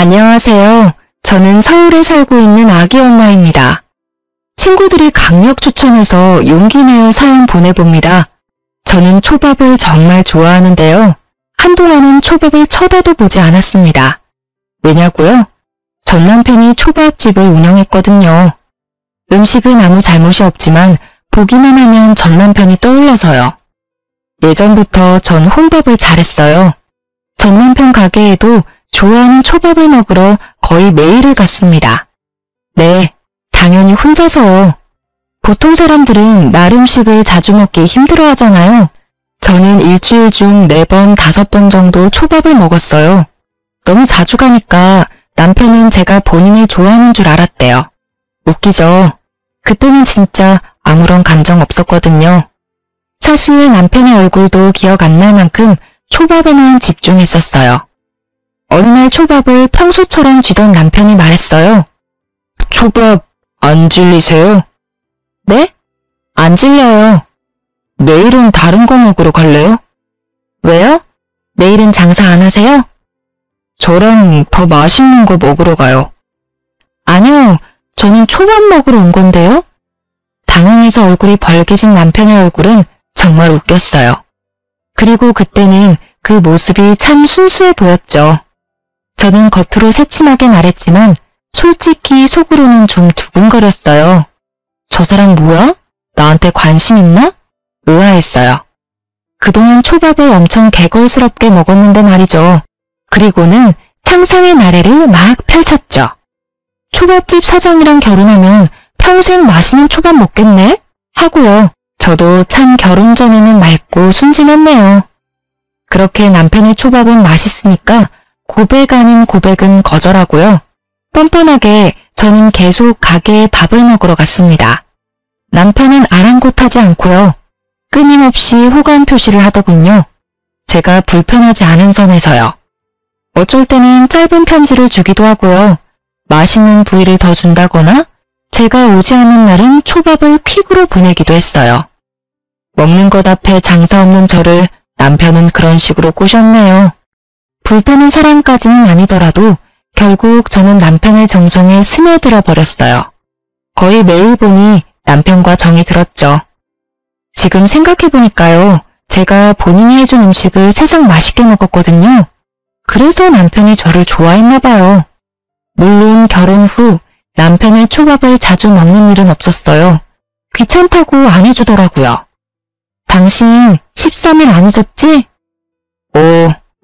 안녕하세요. 저는 서울에 살고 있는 아기 엄마입니다. 친구들이 강력 추천해서 용기 내어 사연 보내봅니다. 저는 초밥을 정말 좋아하는데요. 한동안은 초밥을 쳐다도 보지 않았습니다. 왜냐고요? 전 남편이 초밥집을 운영했거든요. 음식은 아무 잘못이 없지만 보기만 하면 전 남편이 떠올라서요. 예전부터 전 혼밥을 잘했어요. 전 남편 가게에도 좋아하는 초밥을 먹으러 거의 매일을 갔습니다. 네, 당연히 혼자서요. 보통 사람들은 날 음식을 자주 먹기 힘들어 하잖아요. 저는 일주일 중 4번, 5번 정도 초밥을 먹었어요. 너무 자주 가니까 남편은 제가 본인을 좋아하는 줄 알았대요. 웃기죠? 그때는 진짜 아무런 감정 없었거든요. 사실 남편의 얼굴도 기억 안 날 만큼 초밥에만 집중했었어요. 어느 날 초밥을 평소처럼 쥐던 남편이 말했어요. 초밥 안 질리세요? 네? 안 질려요. 내일은 다른 거 먹으러 갈래요? 왜요? 내일은 장사 안 하세요? 저랑 더 맛있는 거 먹으러 가요. 아니요, 저는 초밥 먹으러 온 건데요. 당황해서 얼굴이 벌개진 남편의 얼굴은 정말 웃겼어요. 그리고 그때는 그 모습이 참 순수해 보였죠. 저는 겉으로 새침하게 말했지만 솔직히 속으로는 좀 두근거렸어요. 저 사람 뭐야? 나한테 관심 있나? 의아했어요. 그동안 초밥을 엄청 개걸스럽게 먹었는데 말이죠. 그리고는 상상의 나래를 막 펼쳤죠. 초밥집 사장이랑 결혼하면 평생 맛있는 초밥 먹겠네? 하고요. 저도 참 결혼 전에는 맑고 순진했네요. 그렇게 남편의 초밥은 맛있으니까 고백 아닌 고백은 거절하고요. 뻔뻔하게 저는 계속 가게에 밥을 먹으러 갔습니다. 남편은 아랑곳하지 않고요. 끊임없이 호감 표시를 하더군요. 제가 불편하지 않은 선에서요. 어쩔 때는 짧은 편지를 주기도 하고요. 맛있는 부위를 더 준다거나 제가 오지 않는 날은 초밥을 퀵으로 보내기도 했어요. 먹는 것 앞에 장사 없는 저를 남편은 그런 식으로 꼬셨네요. 불타는 사랑까지는 아니더라도 결국 저는 남편의 정성에 스며들어 버렸어요. 거의 매일 보니 남편과 정이 들었죠. 지금 생각해보니까요. 제가 본인이 해준 음식을 세상 맛있게 먹었거든요. 그래서 남편이 저를 좋아했나 봐요. 물론 결혼 후 남편의 초밥을 자주 먹는 일은 없었어요. 귀찮다고 안 해주더라고요. 당신 13일 안 잊었지?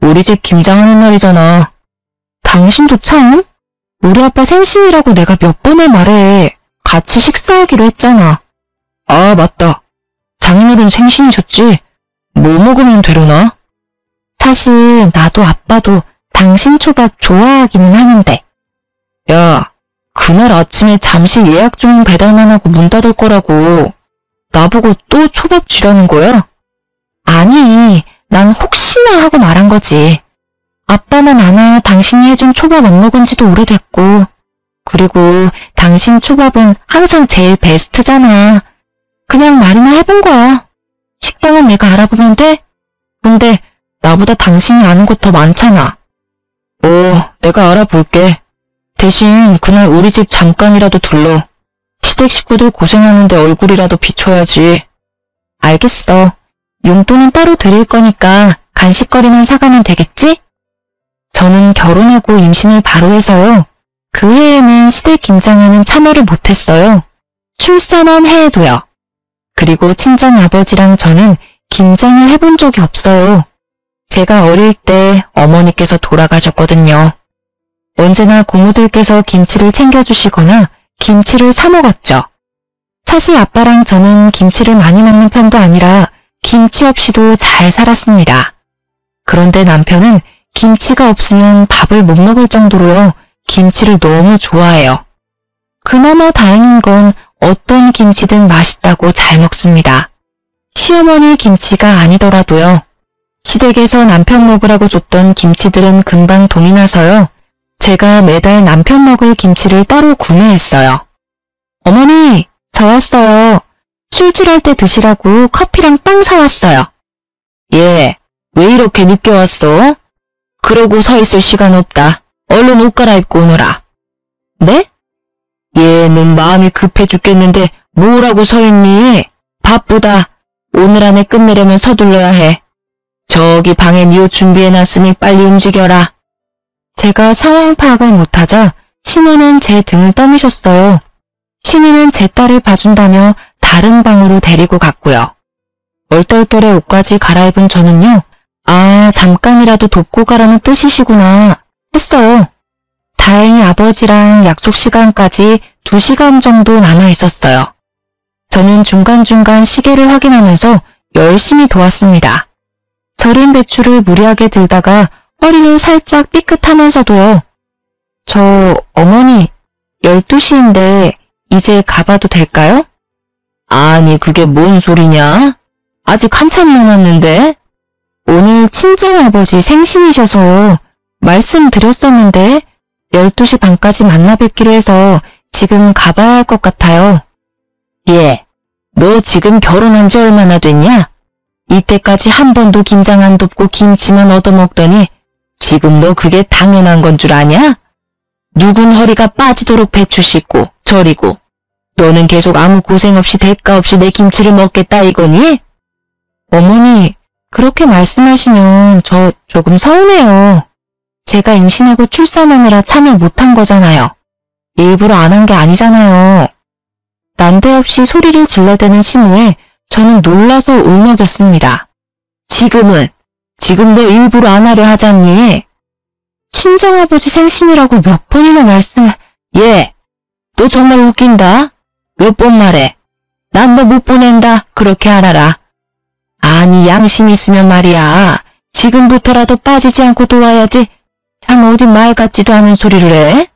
우리 집 김장하는 날이잖아. 당신도 참? 우리 아빠 생신이라고 내가 몇 번을 말해. 같이 식사하기로 했잖아. 아, 맞다. 장인어른 생신이셨지? 뭐 먹으면 되려나? 사실 나도 아빠도 당신 초밥 좋아하기는 하는데. 야, 그날 아침에 잠시 예약 중인 배달만 하고 문 닫을 거라고. 나보고 또 초밥 주라는 거야? 아니, 난 혹시나 하고 말한 거지. 아빠는 아나 당신이 해준 초밥 안 먹은 지도 오래됐고, 그리고 당신 초밥은 항상 제일 베스트잖아. 그냥 말이나 해본 거야. 식당은 내가 알아보면 돼? 근데 나보다 당신이 아는 곳 더 많잖아. 내가 알아볼게. 대신 그날 우리 집 잠깐이라도 들러. 시댁 식구들 고생하는데 얼굴이라도 비춰야지. 알겠어. 용돈은 따로 드릴 거니까 간식거리만 사가면 되겠지? 저는 결혼하고 임신을 바로 해서요. 그 해에는 시댁 김장에는 참여를 못했어요. 출산한 해에도요. 그리고 친정아버지랑 저는 김장을 해본 적이 없어요. 제가 어릴 때 어머니께서 돌아가셨거든요. 언제나 고모들께서 김치를 챙겨주시거나 김치를 사 먹었죠. 사실 아빠랑 저는 김치를 많이 먹는 편도 아니라 김치 없이도 잘 살았습니다. 그런데 남편은 김치가 없으면 밥을 못 먹을 정도로요. 김치를 너무 좋아해요. 그나마 다행인 건 어떤 김치든 맛있다고 잘 먹습니다. 시어머니 김치가 아니더라도요. 시댁에서 남편 먹으라고 줬던 김치들은 금방 동이 나서요. 제가 매달 남편 먹을 김치를 따로 구매했어요. 어머니, 저 왔어요. 술집할 때 드시라고 커피랑 빵 사왔어요. 왜 이렇게 늦게 왔어? 그러고 서 있을 시간 없다. 얼른 옷 갈아입고 오너라. 네? 얘는 마음이 급해 죽겠는데 뭐라고 서 있니? 바쁘다. 오늘 안에 끝내려면 서둘러야 해. 저기 방에 네 옷 준비해놨으니 빨리 움직여라. 제가 상황 파악을 못하자 신우는 제 등을 떠미셨어요. 신우는 제 딸을 봐준다며 다른 방으로 데리고 갔고요. 얼떨결에 옷까지 갈아입은 저는요. 아, 잠깐이라도 돕고 가라는 뜻이시구나 했어요. 다행히 아버지랑 약속 시간까지 2시간 정도 남아 있었어요. 저는 중간중간 시계를 확인하면서 열심히 도왔습니다. 절인 배추를 무리하게 들다가 허리를 살짝 삐끗하면서도요. 저 어머니 12시인데 이제 가봐도 될까요? 아니 그게 뭔 소리냐? 아직 한참 남았는데? 오늘 친정아버지 생신이셔서 말씀드렸었는데 12시 반까지 만나 뵙기로 해서 지금 가봐야 할 것 같아요. 예, 너 지금 결혼한 지 얼마나 됐냐? 이때까지 한 번도 김장 안 돕고 김치만 얻어먹더니 지금 너 그게 당연한 건 줄 아냐? 누군 허리가 빠지도록 배추 씻고 절이고 너는 계속 아무 고생 없이 대가 없이 내 김치를 먹겠다 이거니? 어머니, 그렇게 말씀하시면 저 조금 서운해요. 제가 임신하고 출산하느라 참여 못한 거잖아요. 일부러 안 한 게 아니잖아요. 난데없이 소리를 질러대는 시무에 저는 놀라서 울먹였습니다. 지금 너 일부러 안 하려 하잖니? 친정아버지 생신이라고 몇 번이나 예, 너 정말 웃긴다. 몇 번 말해. 난 너 못 보낸다. 그렇게 알아라. 아니 양심 있으면 말이야. 지금부터라도 빠지지 않고 도와야지. 참 어디 말 같지도 않은 소리를 해?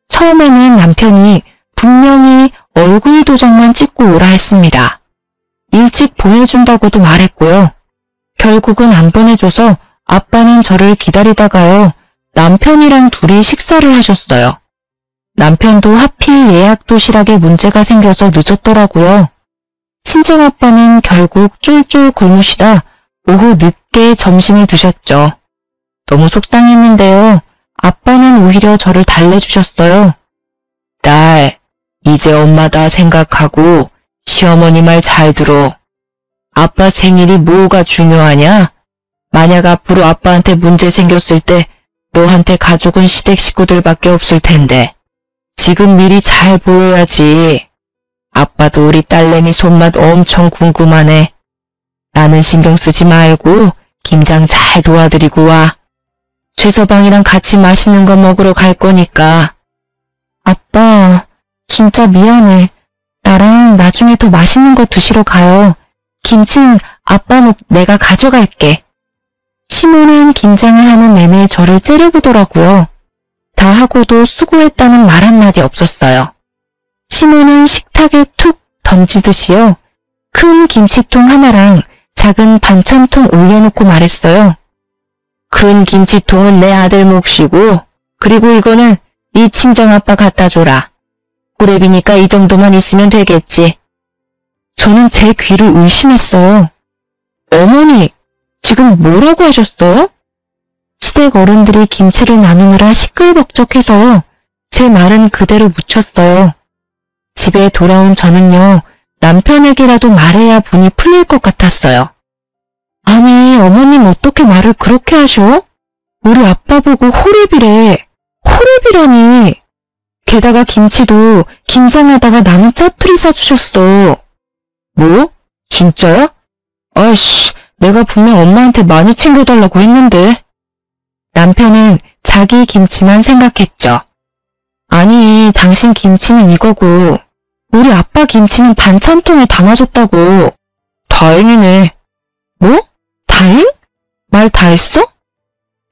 처음에는 남편이 분명히 얼굴 도장만 찍고 오라 했습니다. 일찍 보내준다고도 말했고요. 결국은 안 보내줘서 아빠는 저를 기다리다가요. 남편이랑 둘이 식사를 하셨어요. 남편도 하필 예약 도시락에 문제가 생겨서 늦었더라고요. 친정아빠는 결국 쫄쫄 굶으시다 오후 늦게 점심을 드셨죠. 너무 속상했는데요. 아빠는 오히려 저를 달래주셨어요. 딸, 이제 엄마다 생각하고 시어머니 말 잘 들어. 아빠 생일이 뭐가 중요하냐? 만약 앞으로 아빠한테 문제 생겼을 때 너한테 가족은 시댁 식구들밖에 없을 텐데 지금 미리 잘 보여야지. 아빠도 우리 딸내미 손맛 엄청 궁금하네. 나는 신경 쓰지 말고 김장 잘 도와드리고 와. 최서방이랑 같이 맛있는 거 먹으러 갈 거니까. 아빠, 진짜 미안해. 나랑 나중에 더 맛있는 거 드시러 가요. 김치는 아빠 목 내가 가져갈게. 시모는 김장을 하는 내내 저를 째려보더라고요. 다 하고도 수고했다는 말 한마디 없었어요. 시모는 식탁에 툭 던지듯이요. 큰 김치통 하나랑 작은 반찬통 올려놓고 말했어요. 큰 김치통은 내 아들 몫이고 그리고 이거는 네 친정아빠 갖다 줘라. 고래비니까 이 정도만 있으면 되겠지. 저는 제 귀를 의심했어요. 어머니, 지금 뭐라고 하셨어요? 시댁 어른들이 김치를 나누느라 시끌벅적해서요. 제 말은 그대로 묻혔어요. 집에 돌아온 저는요. 남편에게라도 말해야 분이 풀릴 것 같았어요. 아니, 어머님 어떻게 말을 그렇게 하셔? 우리 아빠 보고 호랩이래. 호랩이라니. 게다가 김치도 김장하다가 남은 짜투리 싸주셨어. 뭐? 진짜야? 아이씨, 내가 분명 엄마한테 많이 챙겨달라고 했는데. 남편은 자기 김치만 생각했죠. 아니, 당신 김치는 이거고 우리 아빠 김치는 반찬통에 담아줬다고. 다행이네. 뭐? 다행? 말 다 했어?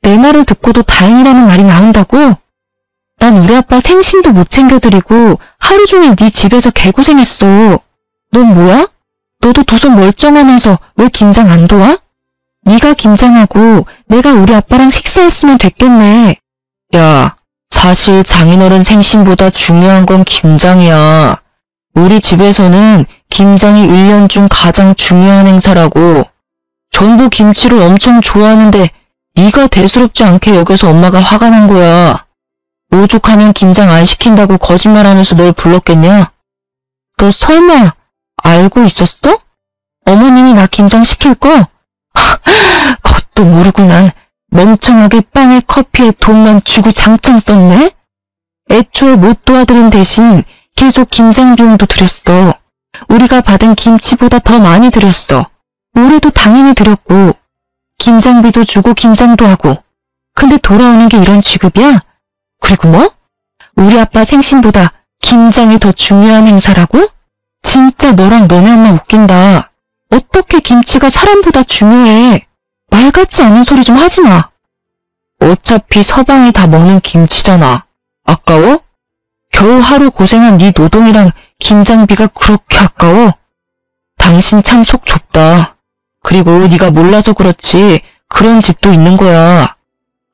내 말을 듣고도 다행이라는 말이 나온다고? 난 우리 아빠 생신도 못 챙겨드리고 하루 종일 네 집에서 개고생했어. 넌 뭐야? 너도 두 손 멀쩡하면서 왜 김장 안 도와? 네가 김장하고 내가 우리 아빠랑 식사했으면 됐겠네. 야, 사실 장인어른 생신보다 중요한 건 김장이야. 우리 집에서는 김장이 1년 중 가장 중요한 행사라고. 전부 김치를 엄청 좋아하는데 네가 대수롭지 않게 여겨서 엄마가 화가 난 거야. 오죽하면 김장 안 시킨다고 거짓말하면서 널 불렀겠냐? 너 설마 알고 있었어? 어머님이 나 김장 시킬 거? 그것도 모르고 난 멍청하게 빵에 커피에 돈만 주고 장창 썼네? 애초에 못 도와드린 대신 계속 김장 비용도 드렸어. 우리가 받은 김치보다 더 많이 드렸어. 올해도 당연히 드렸고 김장비도 주고 김장도 하고. 근데 돌아오는 게 이런 취급이야? 그리고 뭐? 우리 아빠 생신보다 김장이 더 중요한 행사라고? 진짜 너랑 너네 엄마 웃긴다. 어떻게 김치가 사람보다 중요해? 말 같지 않은 소리 좀 하지 마. 어차피 서방이 다 먹는 김치잖아. 아까워? 겨우 하루 고생한 네 노동이랑 김장비가 그렇게 아까워? 당신 참 속 좁다. 그리고 네가 몰라서 그렇지 그런 집도 있는 거야.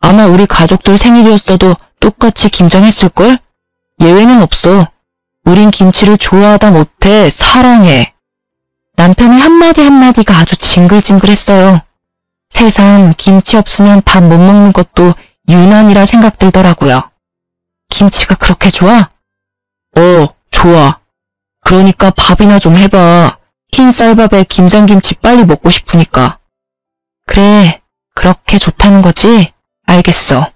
아마 우리 가족들 생일이었어도 똑같이 김장했을걸? 예외는 없어. 우린 김치를 좋아하다 못해 사랑해. 남편의 한마디 한마디가 아주 징글징글했어요. 세상 김치 없으면 밥 못 먹는 것도 유난이라 생각들더라고요. 김치가 그렇게 좋아? 좋아. 그러니까 밥이나 좀 해봐. 흰 쌀밥에 김장김치 빨리 먹고 싶으니까. 그래, 그렇게 좋다는 거지? 알겠어.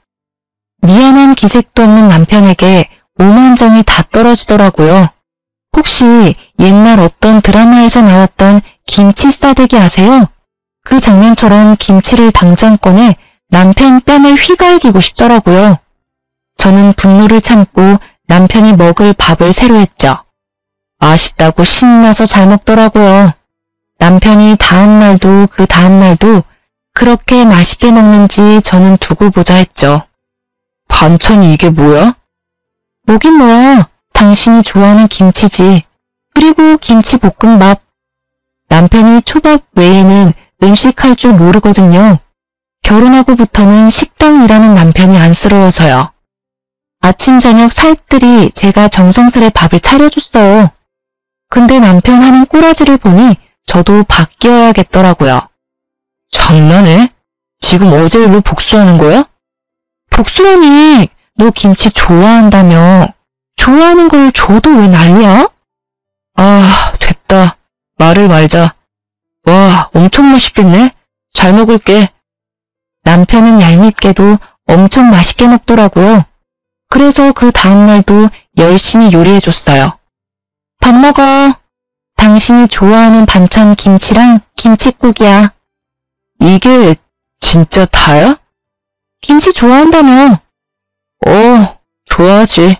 미안한 기색도 없는 남편에게 오만정이 다 떨어지더라고요. 혹시 옛날 어떤 드라마에서 나왔던 김치 싸대기 아세요? 그 장면처럼 김치를 당장 꺼내 남편 뺨을 휘갈기고 싶더라고요. 저는 분노를 참고 남편이 먹을 밥을 새로 했죠. 맛있다고 신나서 잘 먹더라고요. 남편이 다음날도 그 다음날도 그렇게 맛있게 먹는지 저는 두고 보자 했죠. 반찬이 이게 뭐야? 뭐긴 뭐야. 당신이 좋아하는 김치지. 그리고 김치볶음밥. 남편이 초밥 외에는 음식할 줄 모르거든요. 결혼하고부터는 식당 일하는 남편이 안쓰러워서요. 아침 저녁 살뜰히 제가 정성스레 밥을 차려줬어요. 근데 남편 하는 꼬라지를 보니 저도 바뀌어야겠더라고요. 장난해? 지금 어제 일로 복수하는 거야? 복수라니, 너 김치 좋아한다며. 좋아하는 걸 줘도 왜 난리야? 됐다. 말을 말자. 와, 엄청 맛있겠네. 잘 먹을게. 남편은 얄밉게도 엄청 맛있게 먹더라고요. 그래서 그 다음날도 열심히 요리해줬어요. 밥 먹어. 당신이 좋아하는 반찬 김치랑 김칫국이야. 이게 진짜 다야? 김치 좋아한다며. 좋아하지.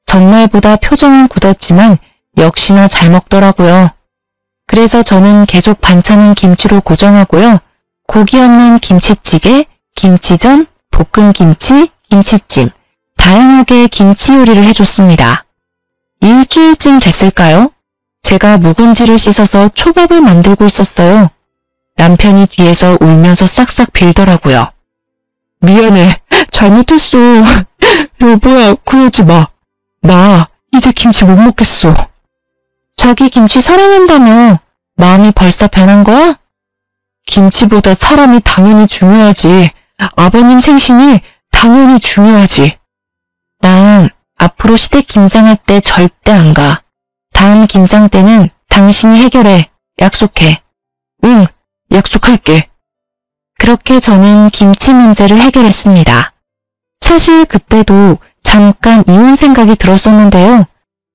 전날보다 표정은 굳었지만 역시나 잘 먹더라고요. 그래서 저는 계속 반찬은 김치로 고정하고요. 고기 없는 김치찌개, 김치전, 볶음김치, 김치찜, 다양하게 김치 요리를 해줬습니다. 일주일쯤 됐을까요? 제가 묵은지를 씻어서 초밥을 만들고 있었어요. 남편이 뒤에서 울면서 싹싹 빌더라고요. 미안해. 잘못했어. 여보야, 그러지 마. 나 이제 김치 못 먹겠어. 자기 김치 사랑한다며 마음이 벌써 변한 거야? 김치보다 사람이 당연히 중요하지. 아버님 생신이 당연히 중요하지. 난 앞으로 시댁 김장할 때 절대 안 가. 다음 김장 때는 당신이 해결해. 약속해. 응, 약속할게. 그렇게 저는 김치 문제를 해결했습니다. 사실 그때도 잠깐 이혼 생각이 들었었는데요.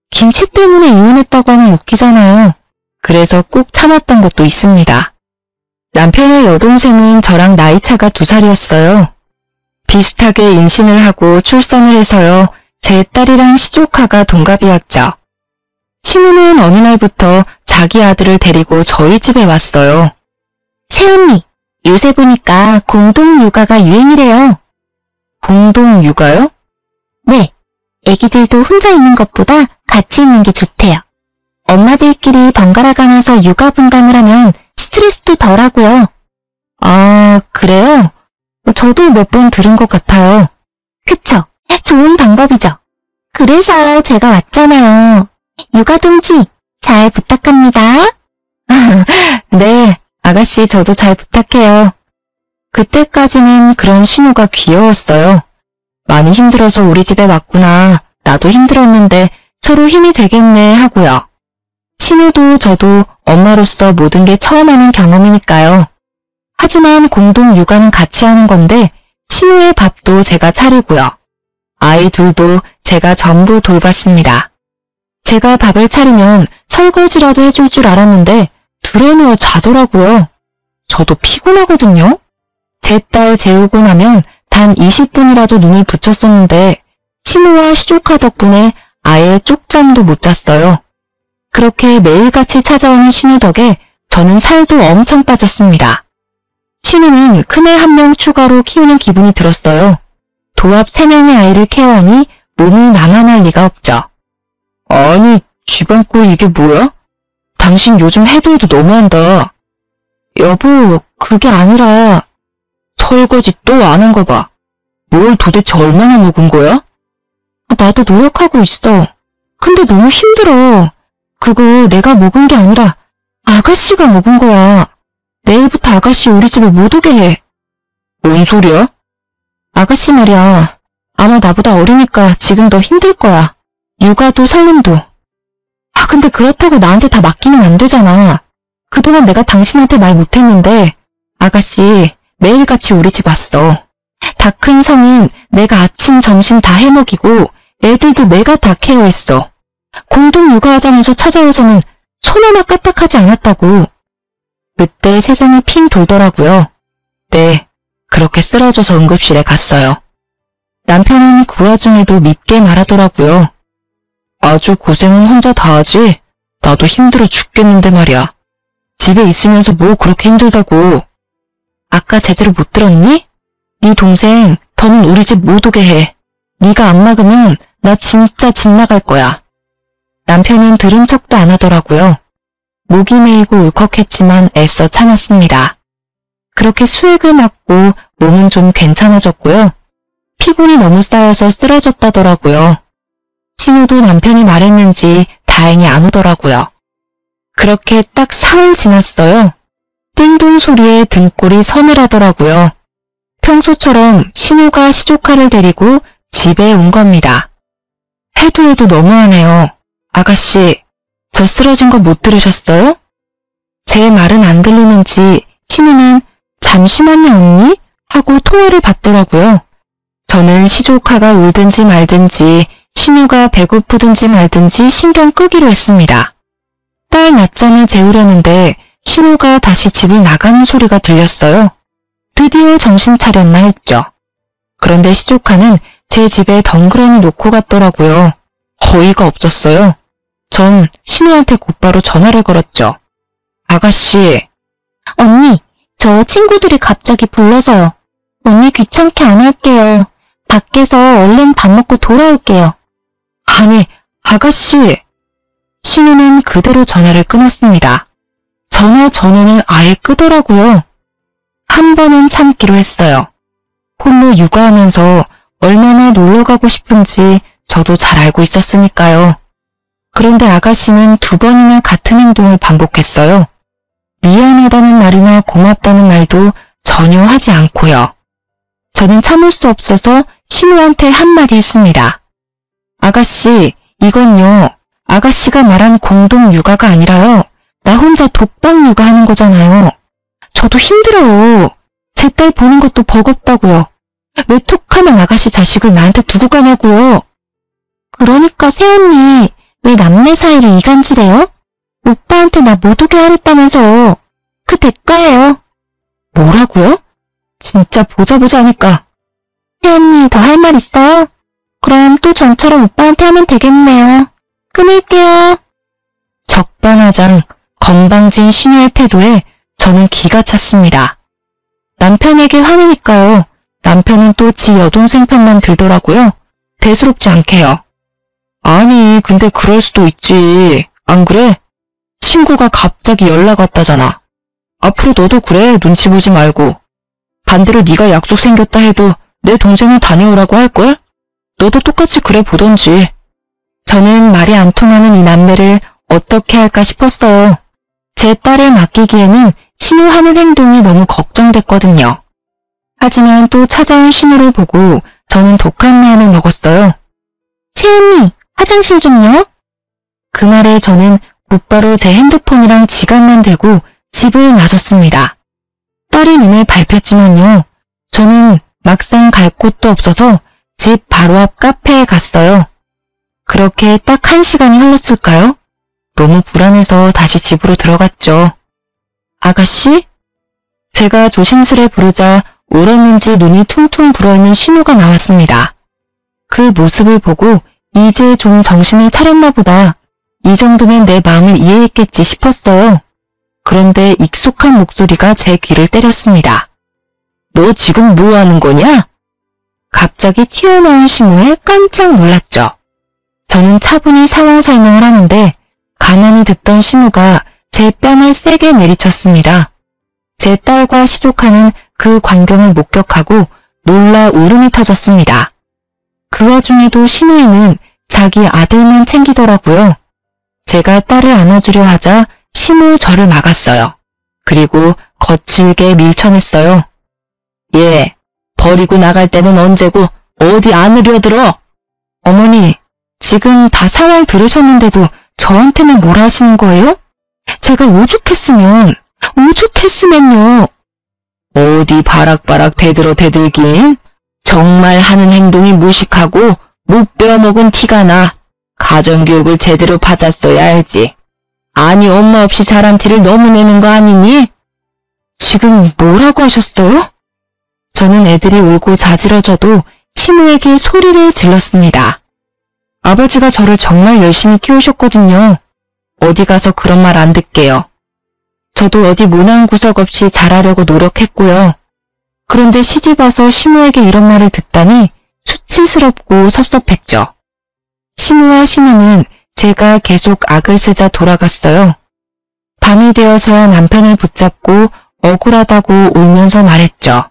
김치 때문에 이혼했다고 하면 웃기잖아요. 그래서 꾹 참았던 것도 있습니다. 남편의 여동생은 저랑 나이차가 2살이었어요. 비슷하게 임신을 하고 출산을 해서요. 제 딸이랑 시조카가 동갑이었죠. 시무는 어느 날부터 자기 아들을 데리고 저희 집에 왔어요. 새언니, 요새 보니까 공동육아가 유행이래요. 공동육아요? 네, 애기들도 혼자 있는 것보다 같이 있는 게 좋대요. 엄마들끼리 번갈아 가면서 육아 분담을 하면 스트레스도 덜하고요. 아, 그래요? 저도 몇 번 들은 것 같아요. 그쵸? 좋은 방법이죠. 그래서 제가 왔잖아요. 육아동지, 잘 부탁합니다. 네, 아가씨 저도 잘 부탁해요. 그때까지는 그런 신우가 귀여웠어요. 많이 힘들어서 우리 집에 왔구나. 나도 힘들었는데 서로 힘이 되겠네 하고요. 신우도 저도 엄마로서 모든 게 처음 하는 경험이니까요. 하지만 공동 육아는 같이 하는 건데 신우의 밥도 제가 차리고요. 아이 둘도 제가 전부 돌봤습니다. 제가 밥을 차리면 설거지라도 해줄 줄 알았는데 드러누워 자더라고요. 저도 피곤하거든요. 제 딸 재우고 나면 단 20분이라도 눈을 붙였었는데 신우와 시조카 덕분에 아예 쪽잠도 못 잤어요. 그렇게 매일같이 찾아오는 신우 덕에 저는 살도 엄청 빠졌습니다. 신우는 큰애 한 명 추가로 키우는 기분이 들었어요. 도합 3명의 아이를 케어하니 몸이 나만 할 리가 없죠. 아니, 집안꼴 이게 뭐야? 당신 요즘 해도 너무한다. 여보, 그게 아니라 설거지 또 안 한 거 봐. 뭘 도대체 얼마나 먹은 거야? 나도 노력하고 있어. 근데 너무 힘들어. 그거 내가 먹은 게 아니라 아가씨가 먹은 거야. 내일부터 아가씨 우리 집에 못 오게 해. 뭔 소리야? 아가씨 말이야. 아마 나보다 어리니까 지금 더 힘들 거야. 육아도 살림도. 근데 그렇다고 나한테 다 맡기면 안 되잖아. 그동안 내가 당신한테 말 못했는데 아가씨 매일같이 우리 집 왔어. 다 큰 성인 내가 아침 점심 다 해먹이고 애들도 내가 다 케어했어. 공동 육아하자면서 찾아와서는 손 하나 까딱하지 않았다고. 그때 세상이 핑 돌더라고요. 네, 그렇게 쓰러져서 응급실에 갔어요. 남편은 그 와중에도 밉게 말하더라고요. 아주 고생은 혼자 다 하지? 나도 힘들어 죽겠는데 말이야. 집에 있으면서 뭐 그렇게 힘들다고. 아까 제대로 못 들었니? 네 동생 더는 우리 집 못 오게 해. 네가 안 막으면 나 진짜 집 나갈 거야. 남편은 들은 척도 안 하더라고요. 목이 메이고 울컥했지만 애써 참았습니다. 그렇게 수액을 맞고 몸은 좀 괜찮아졌고요. 피곤이 너무 쌓여서 쓰러졌다더라고요. 신우도 남편이 말했는지 다행히 안 오더라고요. 그렇게 딱 사흘 지났어요. 띵동 소리에 등골이 서늘하더라고요. 평소처럼 신우가 시조카를 데리고 집에 온 겁니다. 해도 너무하네요. 아가씨, 저 쓰러진 거 못 들으셨어요? 제 말은 안 들리는지 신우는 잠시만요 언니? 하고 통화를 받더라고요. 저는 시조카가 울든지 말든지 신우가 배고프든지 말든지 신경 끄기로 했습니다. 딸 낮잠을 재우려는데 신우가 다시 집을 나가는 소리가 들렸어요. 드디어 정신 차렸나 했죠. 그런데 시조카는 제 집에 덩그러니 놓고 갔더라고요. 어이가 없었어요. 전 신우한테 곧바로 전화를 걸었죠. 아가씨. 언니, 저 친구들이 갑자기 불러서요. 언니 귀찮게 안 할게요. 밖에서 얼른 밥 먹고 돌아올게요. 아니, 아가씨. 신우는 그대로 전화를 끊었습니다. 전화 전원을 아예 끄더라고요. 한 번은 참기로 했어요. 홀로 육아하면서 얼마나 놀러가고 싶은지 저도 잘 알고 있었으니까요. 그런데 아가씨는 2번이나 같은 행동을 반복했어요. 미안하다는 말이나 고맙다는 말도 전혀 하지 않고요. 저는 참을 수 없어서 신우한테 한마디 했습니다. 아가씨, 이건요. 아가씨가 말한 공동 육아가 아니라요. 나 혼자 독방 육아하는 거잖아요. 저도 힘들어요. 제 딸 보는 것도 버겁다고요. 왜 툭하면 아가씨 자식을 나한테 두고 가냐고요. 그러니까 새언니, 왜 남매 사이를 이간질해요? 오빠한테 나 못 오게 하랬다면서요. 그 대가예요. 뭐라고요? 진짜 보자 하니까. 새언니 더 할 말 있어요? 그럼 또 전처럼 오빠한테 하면 되겠네요. 끊을게요. 적반하장 건방진 신우의 태도에 저는 기가 찼습니다. 남편에게 화내니까요. 남편은 또 지 여동생 편만 들더라고요. 대수롭지 않게요. 아니, 근데 그럴 수도 있지. 안 그래? 친구가 갑자기 연락 왔다잖아. 앞으로 너도 그래, 눈치 보지 말고. 반대로 네가 약속 생겼다 해도 내 동생은 다녀오라고 할걸? 너도 똑같이 그래 보던지. 저는 말이 안 통하는 이 남매를 어떻게 할까 싶었어요. 제 딸을 맡기기에는 신우 하는 행동이 너무 걱정됐거든요. 하지만 또 찾아온 신우를 보고 저는 독한 마음을 먹었어요. 채은이, 화장실 좀요. 그 말에 저는 곧바로 제 핸드폰이랑 지갑만 들고 집을 나섰습니다. 딸이 눈을 밟혔지만요. 저는 막상 갈 곳도 없어서 집 바로 앞 카페에 갔어요. 그렇게 딱 1시간이 흘렀을까요? 너무 불안해서 다시 집으로 들어갔죠. 아가씨? 제가 조심스레 부르자 울었는지 눈이 퉁퉁 불어있는 신우가 나왔습니다. 그 모습을 보고 이제 좀 정신을 차렸나 보다. 이 정도면 내 마음을 이해했겠지 싶었어요. 그런데 익숙한 목소리가 제 귀를 때렸습니다. 너 지금 뭐 하는 거냐? 갑자기 튀어나온 신우에 깜짝 놀랐죠. 저는 차분히 상황 설명을 하는데 가만히 듣던 신우가 제 뺨을 세게 내리쳤습니다. 제 딸과 시족하는 그 광경을 목격하고 놀라 울음이 터졌습니다. 그 와중에도 신우이는 자기 아들만 챙기더라고요. 제가 딸을 안아주려 하자 신우 저를 막았어요. 그리고 거칠게 밀쳐냈어요. 얘, 버리고 나갈 때는 언제고 어디 안으려 들어? 어머니, 지금 다 상황 들으셨는데도 저한테는 뭘 하시는 거예요? 제가 오죽했으면요. 어디 바락바락 대들긴? 정말 하는 행동이 무식하고 못 배워먹은 티가 나. 가정교육을 제대로 받았어야 알지. 아니 엄마 없이 자란 티를 너무 내는 거 아니니? 지금 뭐라고 하셨어요? 저는 애들이 울고 자지러져도 신우에게 소리를 질렀습니다. 아버지가 저를 정말 열심히 키우셨거든요. 어디 가서 그런 말 안 듣게요. 저도 어디 모난 구석 없이 잘하려고 노력했고요. 그런데 시집와서 신우에게 이런 말을 듣다니 수치스럽고 섭섭했죠. 신우와 신우는 제가 계속 악을 쓰자 돌아갔어요. 밤이 되어서야 남편을 붙잡고 억울하다고 울면서 말했죠.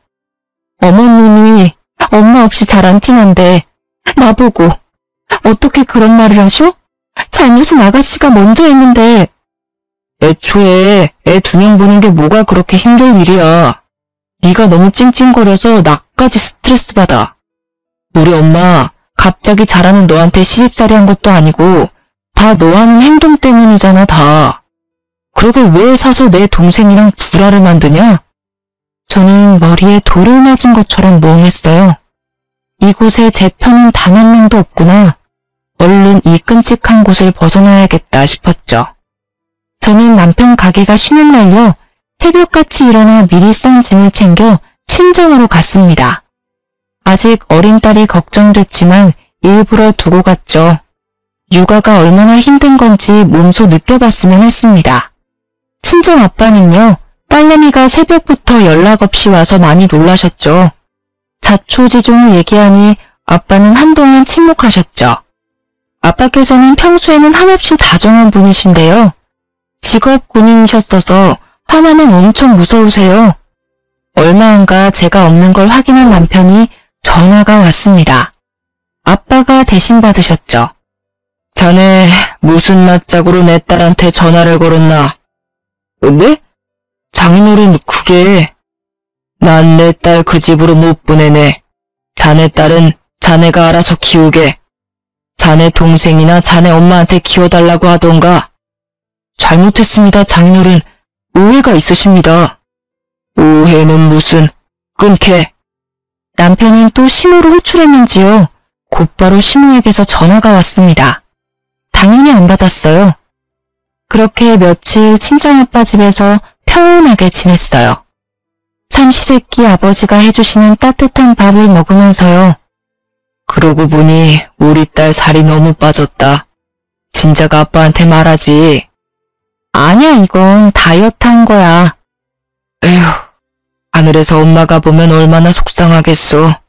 어머님이 엄마 없이 자란 티난데 나보고 어떻게 그런 말을 하셔? 잘못은 아가씨가 먼저 했는데. 애초에 애 2명 보는 게 뭐가 그렇게 힘들 일이야. 네가 너무 찡찡거려서 나까지 스트레스 받아. 우리 엄마 갑자기 자라는 너한테 시집살이 한 것도 아니고 다 너 하는 행동 때문이잖아 다. 그러게 왜 사서 내 동생이랑 불화를 만드냐? 저는 머리에 돌을 맞은 것처럼 멍했어요. 이곳에 제 편은 단 한 명도 없구나. 얼른 이 끔찍한 곳을 벗어나야겠다 싶었죠. 저는 남편 가게가 쉬는 날요. 새벽같이 일어나 미리 싼 짐을 챙겨 친정으로 갔습니다. 아직 어린 딸이 걱정됐지만 일부러 두고 갔죠. 육아가 얼마나 힘든 건지 몸소 느껴봤으면 했습니다. 친정 아빠는요. 딸내미가 새벽부터 연락 없이 와서 많이 놀라셨죠. 자초지종을 얘기하니 아빠는 한동안 침묵하셨죠. 아빠께서는 평소에는 한없이 다정한 분이신데요. 직업 군인이셨어서 화나면 엄청 무서우세요. 얼마 안가 제가 없는 걸 확인한 남편이 전화가 왔습니다. 아빠가 대신 받으셨죠. 자네 무슨 낯짝으로 내 딸한테 전화를 걸었나? 네? 장인어른 그게... 난 내 딸 그 집으로 못 보내네. 자네 딸은 자네가 알아서 키우게. 자네 동생이나 자네 엄마한테 키워달라고 하던가. 잘못했습니다, 장인어른. 오해가 있으십니다. 오해는 무슨... 끊게. 남편은 또 신우를 호출했는지요. 곧바로 신우에게서 전화가 왔습니다. 당연히 안 받았어요. 그렇게 며칠 친정아빠 집에서 평온하게 지냈어요. 삼시세끼 아버지가 해주시는 따뜻한 밥을 먹으면서요. 그러고 보니 우리 딸 살이 너무 빠졌다. 진작 아빠한테 말하지. 아니야, 이건 다이어트 한 거야. 에휴, 하늘에서 엄마가 보면 얼마나 속상하겠어.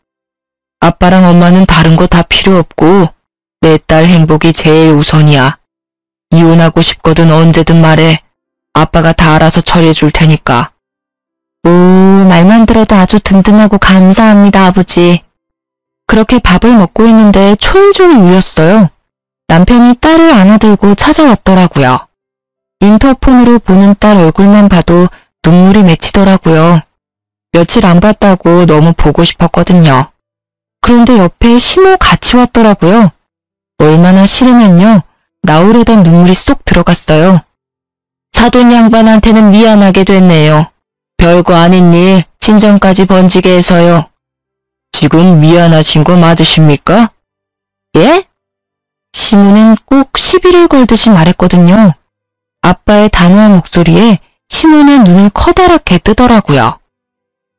아빠랑 엄마는 다른 거 다 필요 없고 내 딸 행복이 제일 우선이야. 이혼하고 싶거든 언제든 말해. 아빠가 다 알아서 처리해 줄 테니까. 오, 말만 들어도 아주 든든하고 감사합니다, 아버지. 그렇게 밥을 먹고 있는데 초인종이 울렸어요. 남편이 딸을 안아들고 찾아왔더라고요. 인터폰으로 보는 딸 얼굴만 봐도 눈물이 맺히더라고요. 며칠 안 봤다고 너무 보고 싶었거든요. 그런데 옆에 시모 같이 왔더라고요. 얼마나 싫으면요. 나오려던 눈물이 쏙 들어갔어요. 사돈 양반한테는 미안하게 됐네요. 별거 아닌 일 친정까지 번지게 해서요. 지금 미안하신 거 맞으십니까? 예? 시모는 꼭 시비를 걸듯이 말했거든요. 아빠의 단호한 목소리에 시모는 눈을 커다랗게 뜨더라고요.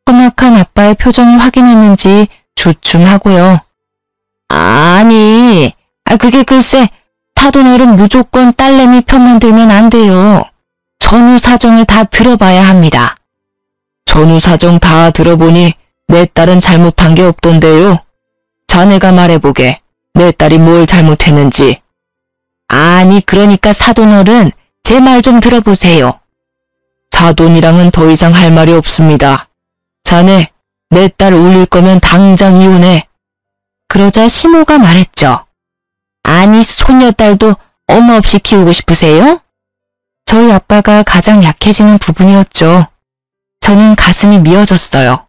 험악한 아빠의 표정을 확인했는지 주춤하고요. 아니, 그게 글쎄 사돈어른 무조건 딸내미 편만 들면 안 돼요. 전후 사정을 다 들어봐야 합니다. 전후 사정 다 들어보니 내 딸은 잘못한 게 없던데요. 자네가 말해보게. 내 딸이 뭘 잘못했는지. 아니 그러니까 사돈어른 제 말 좀 들어보세요. 사돈이랑은 더 이상 할 말이 없습니다. 자네 내 딸 울릴 거면 당장 이혼해. 그러자 시모가 말했죠. 아니 소녀딸도 엄마 없이 키우고 싶으세요? 저희 아빠가 가장 약해지는 부분이었죠. 저는 가슴이 미어졌어요.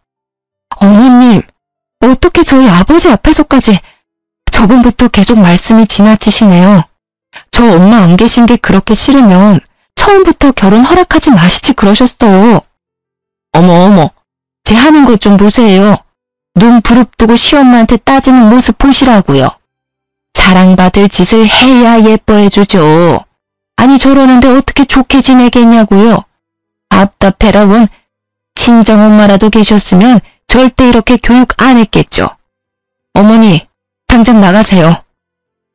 어머님, 어떻게 저희 아버지 앞에서까지 저번부터 계속 말씀이 지나치시네요. 저 엄마 안 계신 게 그렇게 싫으면 처음부터 결혼 허락하지 마시지 그러셨어요. 어머, 제 하는 것 좀 보세요. 눈 부릅뜨고 시엄마한테 따지는 모습 보시라고요. 사랑받을 짓을 해야 예뻐해주죠. 아니 저러는데 어떻게 좋게 지내겠냐고요. 답답해라 원. 친정엄마라도 계셨으면 절대 이렇게 교육 안 했겠죠. 어머니, 당장 나가세요.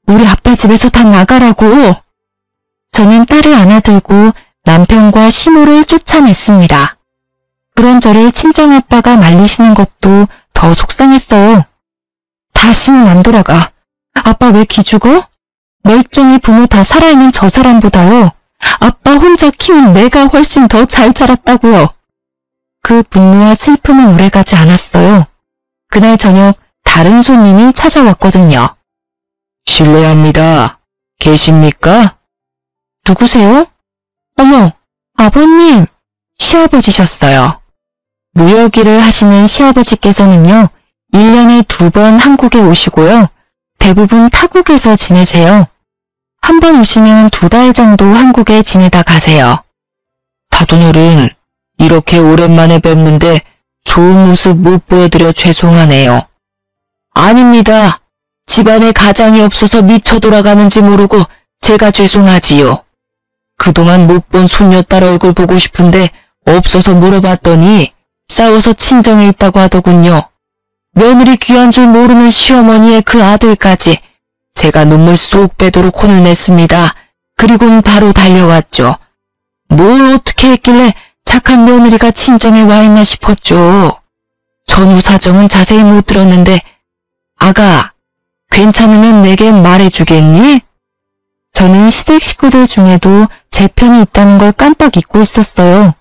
우리 아빠 집에서 다 나가라고. 저는 딸을 안아들고 남편과 시모를 쫓아냈습니다. 그런 저를 친정아빠가 말리시는 것도 더 속상했어요. 다시는 안 돌아가. 아빠 왜 기죽어? 멀쩡히 부모 다 살아있는 저 사람보다요. 아빠 혼자 키운 내가 훨씬 더 잘 자랐다고요. 그 분노와 슬픔은 오래가지 않았어요. 그날 저녁 다른 손님이 찾아왔거든요. 실례합니다. 계십니까? 누구세요? 어머, 아버님, 시아버지셨어요. 무역일을 하시는 시아버지께서는요, 1년에 2번 한국에 오시고요. 대부분 타국에서 지내세요. 한 번 오시면 2달 정도 한국에 지내다 가세요. 사돈어른, 이렇게 오랜만에 뵙는데 좋은 모습 못 보여드려 죄송하네요. 아닙니다. 집안에 가장이 없어서 미쳐 돌아가는지 모르고 제가 죄송하지요. 그동안 못 본 손녀딸 얼굴 보고 싶은데 없어서 물어봤더니 싸워서 친정에 있다고 하더군요. 며느리 귀한 줄 모르는 시어머니의 그 아들까지. 제가 눈물 쏙 빼도록 혼을 냈습니다. 그리고는 바로 달려왔죠. 뭘 어떻게 했길래 착한 며느리가 친정에 와 있나 싶었죠. 전후 사정은 자세히 못 들었는데 아가, 괜찮으면 내게 말해주겠니? 저는 시댁 식구들 중에도 제 편이 있다는 걸 깜빡 잊고 있었어요.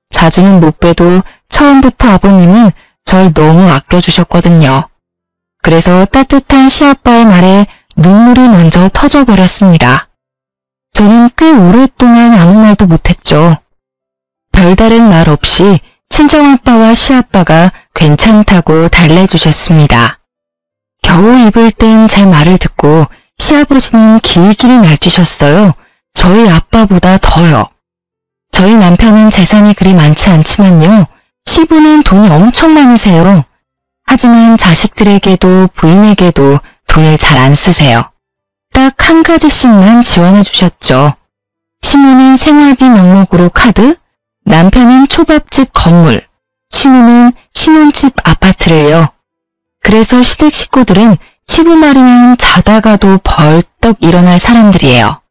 자주는 못 뵈도 처음부터 아버님은 절 너무 아껴주셨거든요. 그래서 따뜻한 시아빠의 말에 눈물이 먼저 터져버렸습니다. 저는 꽤 오랫동안 아무 말도 못했죠. 별다른 말 없이 친정아빠와 시아빠가 괜찮다고 달래주셨습니다. 겨우 입을 땐 제 말을 듣고 시아버지는 길길이 날뛰셨어요. 저희 아빠보다 더요. 저희 남편은 재산이 그리 많지 않지만요. 시부는 돈이 엄청 많으세요. 하지만 자식들에게도 부인에게도 돈을 잘 안 쓰세요. 딱 한 가지씩만 지원해 주셨죠. 시모는 생활비 명목으로 카드, 남편은 초밥집 건물, 시모는 신혼집 아파트를요. 그래서 시댁 식구들은 시부 말이면 자다가도 벌떡 일어날 사람들이에요.